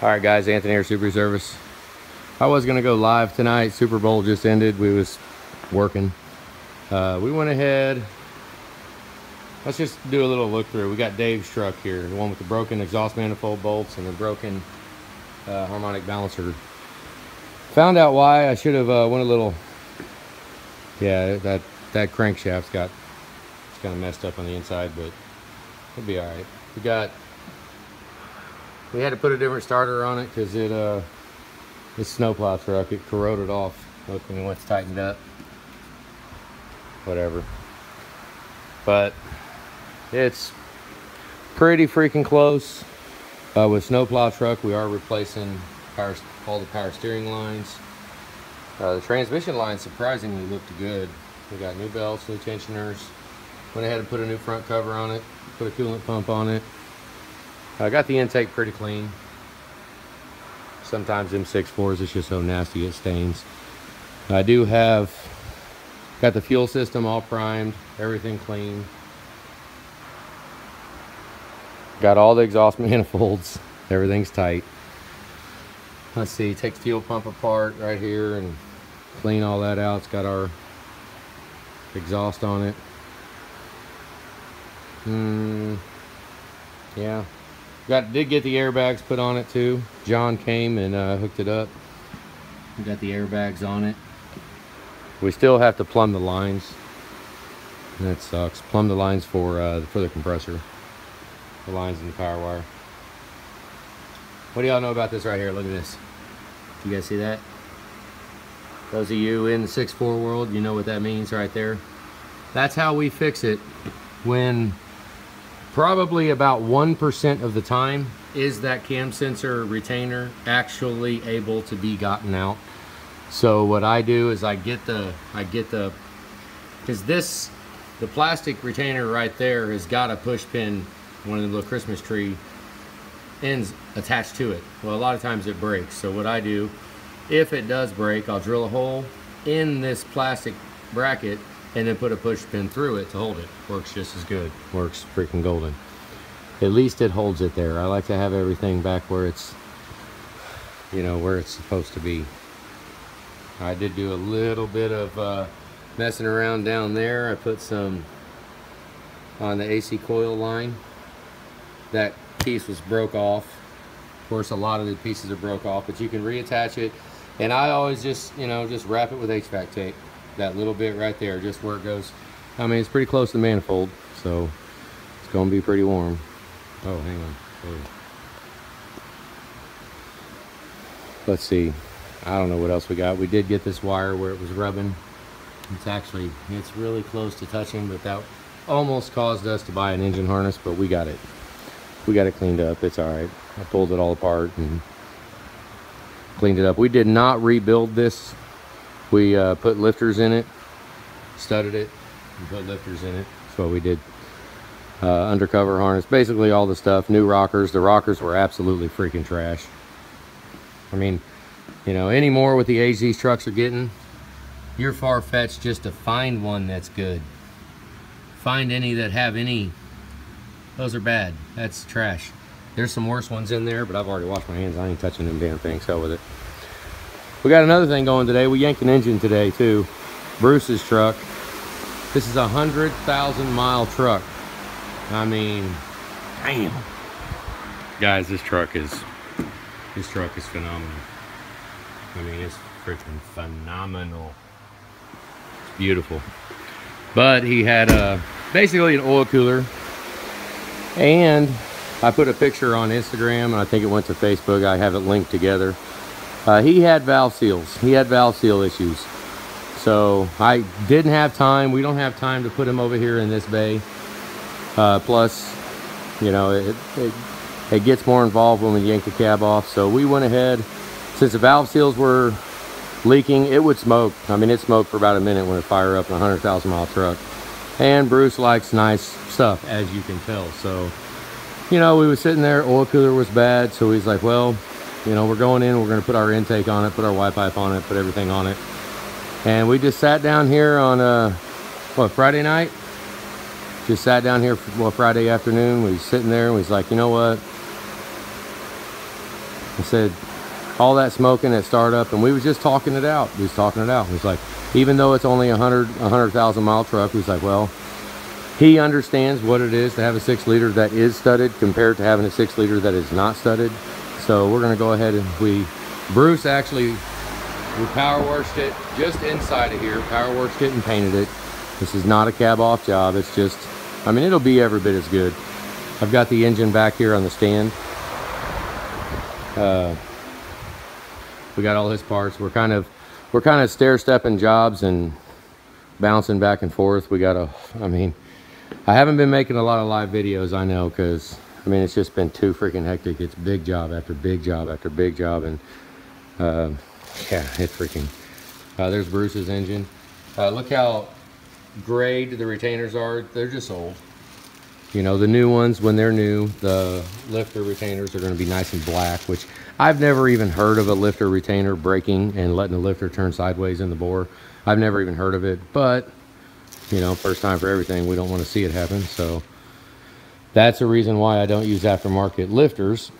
All right, guys, Anthony here, Super Service. I was gonna go live tonight. Super Bowl just ended. We was working. We went ahead. Let's just do a little look through. We got Dave's truck here, the one with the broken exhaust manifold bolts and the broken harmonic balancer. Found out why. I should have went a little. Yeah, that crankshaft's got, it's kind of messed up on the inside, but it'll be all right. We had to put a different starter on it because this snowplow truck, it corroded off. Look, when it's tightened up. Whatever. But it's pretty freaking close. With snowplow truck, we are replacing all the power steering lines. The transmission line surprisingly looked good. We got new belts, new tensioners. Went ahead and put a new front cover on it. Put a coolant pump on it. I got the intake pretty clean. Sometimes them 6.4s, it's just so nasty it stains. I do have got the fuel system all primed, everything clean. Got all the exhaust manifolds, everything's tight. Let's see, take the fuel pump apart right here and clean all that out. It's got our exhaust on it. Yeah. Did get the airbags put on it too. John came and hooked it up. We got the airbags on it. We still have to plumb the lines. That sucks. Plumb the lines for the compressor. The lines in the power wire. What do y'all know about this right here? Look at this. You guys see that? Those of you in the 6.4 world, you know what that means right there. That's how we fix it when probably about 1% of the time is that cam sensor retainer actually able to be gotten out. So what I do is I get the because the plastic retainer right there has got a push pin, one of the little Christmas tree ends attached to it. Well, a lot of times it breaks. So what I do, if it does break, I'll drill a hole in this plastic bracket and then put a push pin through it to hold it. Works just as good. Works freaking golden. At least it holds it there. I like to have everything back where it's, you know, where it's supposed to be. I did do a little bit of messing around down there. I put some on the AC coil line. That piece was broke off. Of course, a lot of the pieces are broke off, but you can reattach it. And I always just, you know, just wrap it with HVAC tape. That little bit right there, just where it goes. I mean, it's pretty close to the manifold, so it's gonna be pretty warm. Oh, hang on. Oh. Let's see. I don't know what else we got. We did get this wire where it was rubbing. It's really close to touching, but that almost caused us to buy an engine harness, but we got it. We got it cleaned up. It's all right. I pulled it all apart and cleaned it up. We did not rebuild this. We put lifters in it, studded it, and put lifters in it. That's what we did. Undercover harness, basically all the stuff. New rockers. The rockers were absolutely freaking trash. I mean, you know, anymore with the age these trucks are getting, you're far-fetched just to find one that's good. Find any that have any. Those are bad. That's trash. There's some worse ones in there, but I've already washed my hands. I ain't touching them damn things. Hell with it. We got another thing going today. We yanked an engine today too. Bruce's truck. This is a 100,000 mile truck. I mean, damn. Guys, this truck is phenomenal. I mean, it's freaking phenomenal. It's beautiful. But he had basically an oil cooler, and I put a picture on Instagram, and I think it went to Facebook. I have it linked together. He had valve seals. He had valve seal issues. So I didn't have time. We don't have time to put him over here in this bay. Plus, you know, it gets more involved when we yank the cab off. So we went ahead. Since the valve seals were leaking, it would smoke. I mean, it smoked for about a minute when it fired up in a 100,000 mile truck. And Bruce likes nice stuff, as you can tell. So, you know, we were sitting there. Oil cooler was bad. So he's like, well, you know, we're going in. We're going to put our intake on it, put our Y pipe on it, put everything on it. And we just sat down here on, Friday night? Just sat down here for, Friday afternoon. We was sitting there and we was like, you know what? I said, all that smoking at startup, and we was just talking it out. We was talking it out. It was like, even though it's only a 100,000 mile truck, we was like, well, he understands what it is to have a 6 liter that is studded compared to having a 6 liter that is not studded. So we're gonna go ahead and Bruce actually, we power washed it just inside of here, power washed it and painted it. This is not a cab off job. It's just, I mean, it'll be every bit as good. I've got the engine back here on the stand. We got all his parts. We're kind of stair-stepping jobs and bouncing back and forth. We got I mean, I haven't been making a lot of live videos, I know, because I mean, it's just been too freaking hectic. It's big job after big job after big job, and yeah, it's freaking. There's Bruce's engine. Look how grayed the retainers are. They're just old. You know, the new ones, when they're new, the lifter retainers are going to be nice and black, which I've never even heard of a lifter retainer breaking and letting the lifter turn sideways in the bore. I've never even heard of it, but, you know, first time for everything. We don't want to see it happen, so that's a reason why I don't use aftermarket lifters.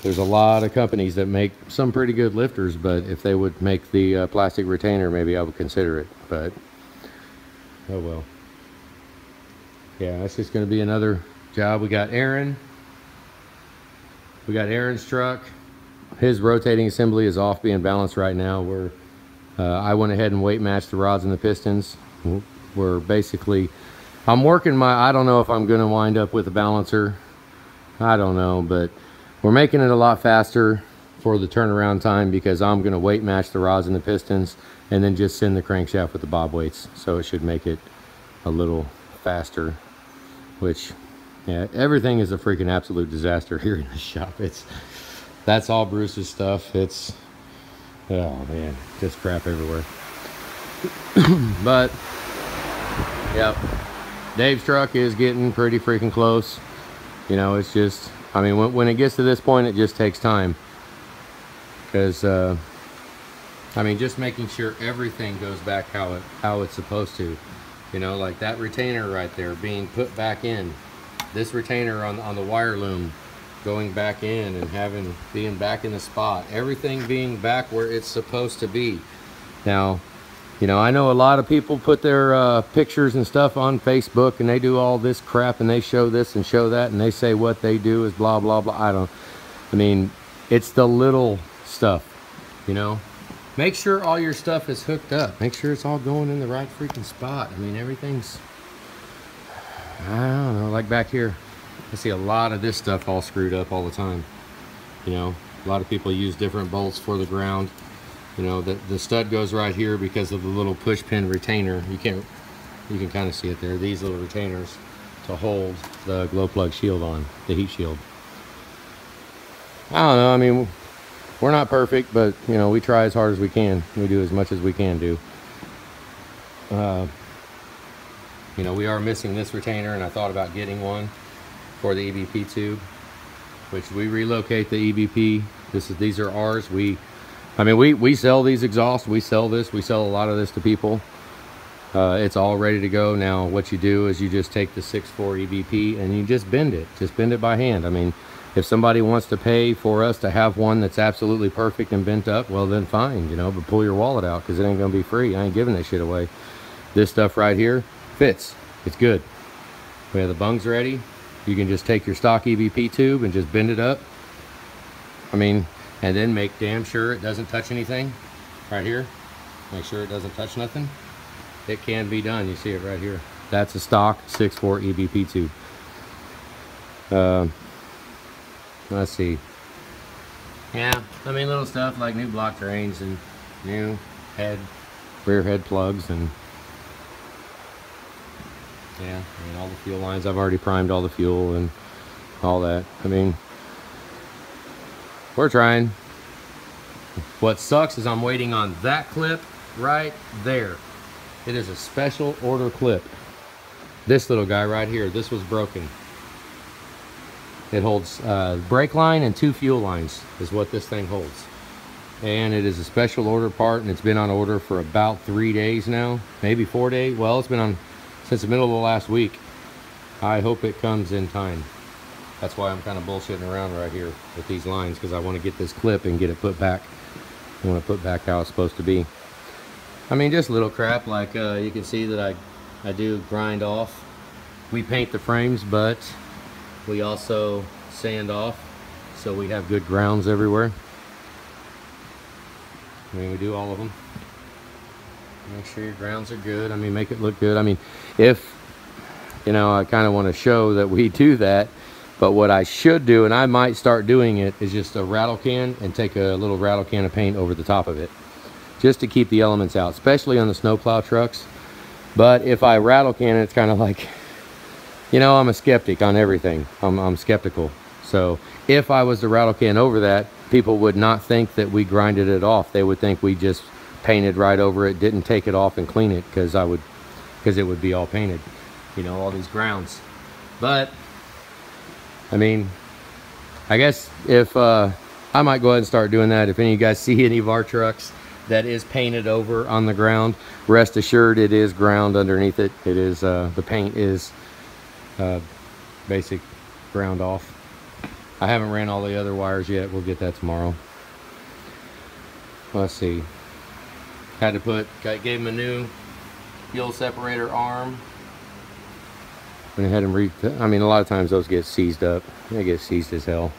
There's a lot of companies that make some pretty good lifters, but if they would make the plastic retainer, maybe I would consider it, but oh well. Yeah, that's just going to be another job. We got Aaron. We got Aaron's truck. His rotating assembly is off being balanced right now. I went ahead and weight matched the rods and the pistons. We're basically, I'm working I don't know if I'm going to wind up with a balancer. I don't know, but we're making it a lot faster for the turnaround time because I'm going to weight match the rods and the pistons and then just send the crankshaft with the bob weights. So it should make it a little faster, which, yeah, everything is a freaking absolute disaster here in the shop. That's all Bruce's stuff. It's, oh man, just crap everywhere. But yeah, Dave's truck is getting pretty freaking close. You know, it's just, I mean, when it gets to this point, it just takes time, because I mean, just making sure everything goes back how it's supposed to. You know, like that retainer right there being put back in, this retainer on the wire loom going back in and being back in the spot, everything being back where it's supposed to be. Now, you know, I know a lot of people put their pictures and stuff on Facebook, and they do all this crap, and they show this and show that, and they say what they do is blah blah blah. I mean, it's the little stuff, you know. Make sure all your stuff is hooked up. Make sure it's all going in the right freaking spot. I mean, everything's, I don't know, like back here, I see a lot of this stuff all screwed up all the time. You know, a lot of people use different bolts for the ground. You know, the stud goes right here because of the little push pin retainer. You can kind of see it there. These little retainers to hold the glow plug shield on, the heat shield. I don't know, I mean, we're not perfect, but, you know, we try as hard as we can. We do as much as we can do. You know, we are missing this retainer, and I thought about getting one for the EBP tube, which we relocate the EBP. These are ours. I mean, we sell these exhausts. We sell this. We sell a lot of this to people. It's all ready to go. Now, what you do is you just take the 6.4 EBP and you just bend it. Just bend it by hand. I mean, if somebody wants to pay for us to have one that's absolutely perfect and bent up, well then fine, you know, but pull your wallet out, because it ain't gonna be free. I ain't giving that shit away. This stuff right here fits. It's good. We have the bungs ready. You can just take your stock EBP tube and just bend it up. I mean, and then make damn sure it doesn't touch anything right here. Make sure it doesn't touch nothing. It can be done. You see it right here. That's a stock 6.4 EBP tube. Let's see. Yeah, I mean, little stuff like new block drains and new rear head plugs, and yeah, I mean, all the fuel lines. I've already primed all the fuel and all that. I mean, we're trying. What sucks is I'm waiting on that clip right there. It is a special order clip. This little guy right here, this was broken. It holds brake line and 2 fuel lines is what this thing holds. And it is a special order part, and it's been on order for about 3 days now, maybe 4 days. Well, it's been on since the middle of the last week. I hope it comes in time. That's why I'm kind of bullshitting around right here with these lines, because I want to get this clip and get it put back. I want to put back how it's supposed to be. I mean, just little crap like you can see that I do grind off. We paint the frames, but we also sand off, so we have good grounds everywhere. I mean, we do all of them. Make sure your grounds are good. I mean, make it look good. I mean, if, you know, I kind of want to show that we do that, but what I should do, and I might start doing it, is just a rattle can and take a little rattle can of paint over the top of it, just to keep the elements out, especially on the snowplow trucks. But if I rattle can, it's kind of like, you know, I'm a skeptic on everything. I'm skeptical. So if I was to rattle can over that, people would not think that we grinded it off. They would think we just painted right over it, didn't take it off and clean it, because it would be all painted, you know, all these grounds. But I mean, I guess if I might go ahead and start doing that. If any of you guys see any of our trucks that is painted over on the ground, rest assured it is ground underneath it. It is the paint is basic ground off. I haven't ran all the other wires yet. We'll get that tomorrow. Let's see. Gave him a new fuel separator arm. Went ahead and I mean, a lot of times those get seized up. They get seized as hell.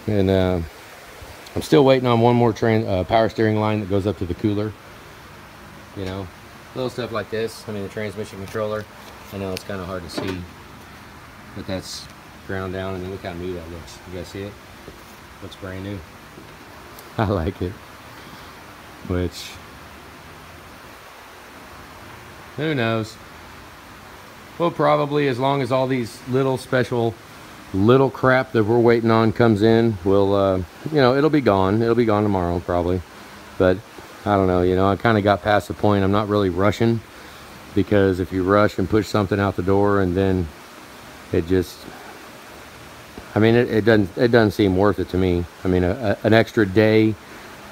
And I'm still waiting on one more power steering line that goes up to the cooler. You know, little stuff like this. I mean, the transmission controller. I know it's kind of hard to see, but that's ground down, and then look how new that looks. You guys see it? Looks brand new. I like it. Which, who knows? Well, probably, as long as all these little special little crap that we're waiting on comes in, we'll you know, it'll be gone. It'll be gone tomorrow probably. But I don't know, you know, I kind of got past the point. I'm not really rushing, because if you rush and push something out the door and then it just, I mean, it doesn't seem worth it to me. I mean, an extra day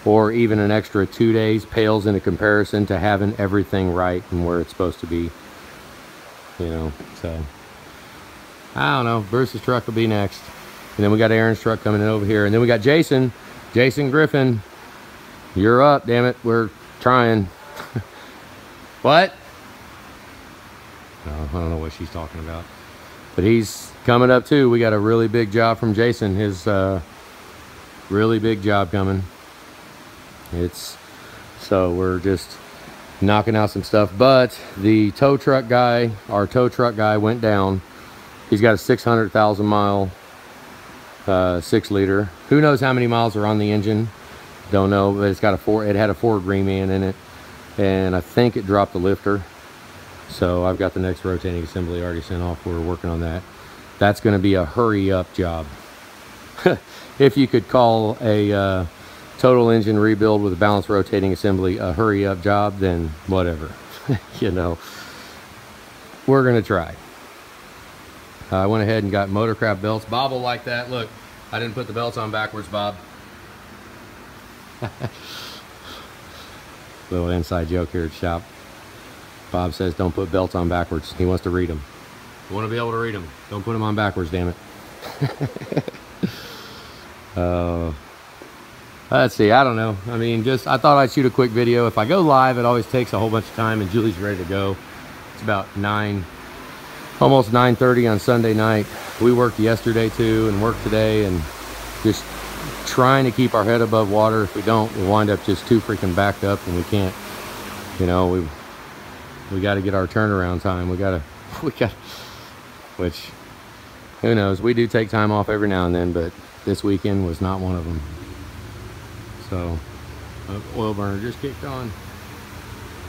or even an extra 2 days pales in a comparison to having everything right and where it's supposed to be, you know. So I don't know. Bruce's truck will be next, and then we got Aaron's truck coming in over here, and then we got Jason Griffin. You're up, damn it. We're trying. What? No, I don't know what she's talking about, but he's coming up too. We got a really big job from Jason. His really big job coming. So we're just knocking out some stuff. But the tow truck guy, our tow truck guy, went down. He's got a 600,000 mile 6-liter. Who knows how many miles are on the engine? Don't know, but it had a Ford Reman in it, and I think it dropped the lifter. So I've got the next rotating assembly already sent off. We're working on that. That's going to be a hurry up job. If you could call a total engine rebuild with a balanced rotating assembly a hurry up job, then whatever. You know, we're going to try. I went ahead and got Motorcraft belts. Bob will like that. Look, I didn't put the belts on backwards, Bob. Little inside joke here at the shop. Bob says don't put belts on backwards. He wants to read them. You want to be able to read them. Don't put them on backwards, damn it. Let's see, I don't know. I mean, I thought I'd shoot a quick video. If I go live, it always takes a whole bunch of time, and Julie's ready to go. It's about almost 9:30 on Sunday night. We worked yesterday too, and worked today, and just trying to keep our head above water. If we don't, we'll wind up just too freaking backed up, and we can't, you know, we got to get our turnaround time. We got, which, who knows? We do take time off every now and then, but this weekend was not one of them. So, oil burner just kicked on.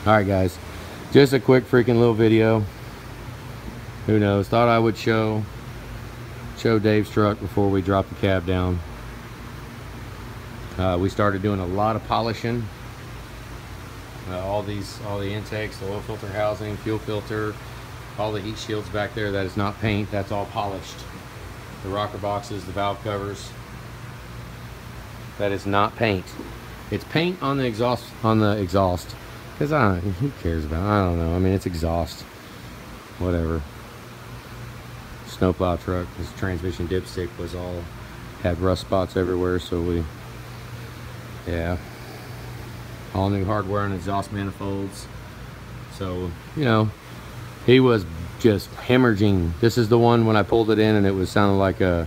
All right, guys, just a quick freaking little video. Who knows? Thought I would show Dave's truck before we drop the cab down. We started doing a lot of polishing. All the intakes, the oil filter housing, fuel filter, all the heat shields back there. That is not paint. That's all polished. The rocker boxes, the valve covers. That is not paint. It's paint on the exhaust. Because who cares about it? I don't know. I mean, it's exhaust. Whatever. snowplow truck. His transmission dipstick was all, had rust spots everywhere, so we, yeah. All new hardware and exhaust manifolds. So, you know, he was just hemorrhaging. This is the one when I pulled it in and it was sounding like a,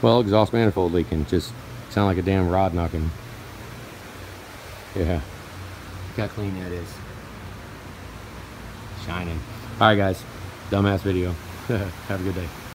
well, exhaust manifold leaking. Just sounded like a damn rod knocking. Yeah. Look how clean that is. Shining. Alright guys, dumbass video. Have a good day.